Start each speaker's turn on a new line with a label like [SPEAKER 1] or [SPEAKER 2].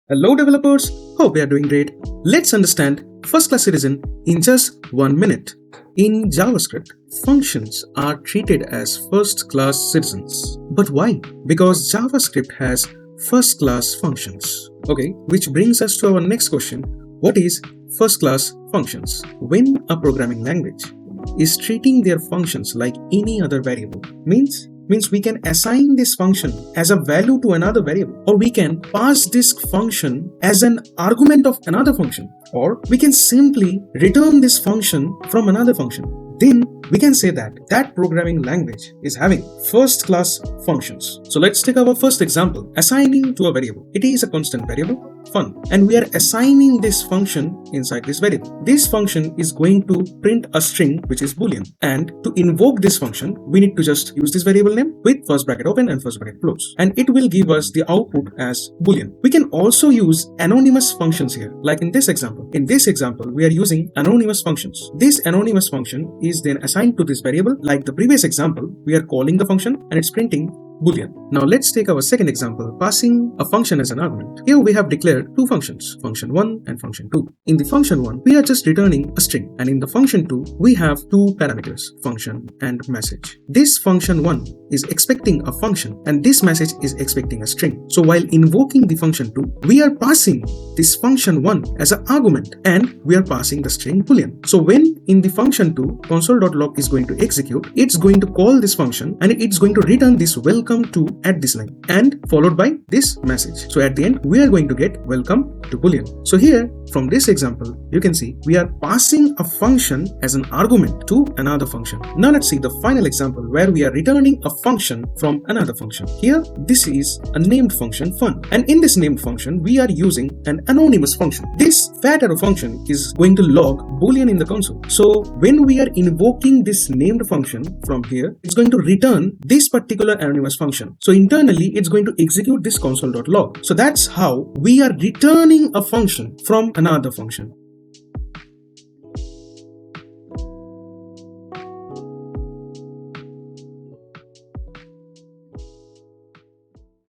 [SPEAKER 1] Hello developers, hope you are doing great. Let's understand first class citizen in just 1 minute. In JavaScript, functions are treated as first class citizens. But why? Because JavaScript has first class functions. Okay, which brings us to our next question. What is first class functions? When a programming language is treating their functions like any other variable, means we can assign this function as a value to another variable, or we can pass this function as an argument of another function, or we can simply return this function from another function. Then we can say that that programming language is having first class functions. So let's take our first example, assigning to a variable. It is a constant variable, fun, and we are assigning this function inside this variable. This function is going to print a string which is Boolean, and to invoke this function we need to just use this variable name with first bracket open and first bracket close, and it will give us the output as Boolean. We can also use anonymous functions here, like in this example. In this example we are using anonymous functions. This anonymous function is then assigned to this variable. Like the previous example, we are calling the function and it's printing Boolean. Now let's take our second example, passing a function as an argument. Here we have declared two functions, function 1 and function 2. In the function 1, we are just returning a string, and in the function 2, we have two parameters, function and message. This function 1 is expecting a function and this message is expecting a string. So while invoking the function 2, we are passing this function 1 as an argument and we are passing the string Boolean. So when in the function 2, console.log is going to execute, it's going to call this function and it's going to return this welcome to at this line and followed by this message. So at the end we are going to get welcome to Boolean. So here from this example you can see we are passing a function as an argument to another function. Now let's see the final example where we are returning a function from another function. Here this is a named function fun, and in this named function we are using an anonymous function. This fat arrow function is going to log Boolean in the console. So when we are invoking this named function from here, it's going to return this particular anonymous function. So internally it's going to execute this console.log. So that's how we are returning a function from another function.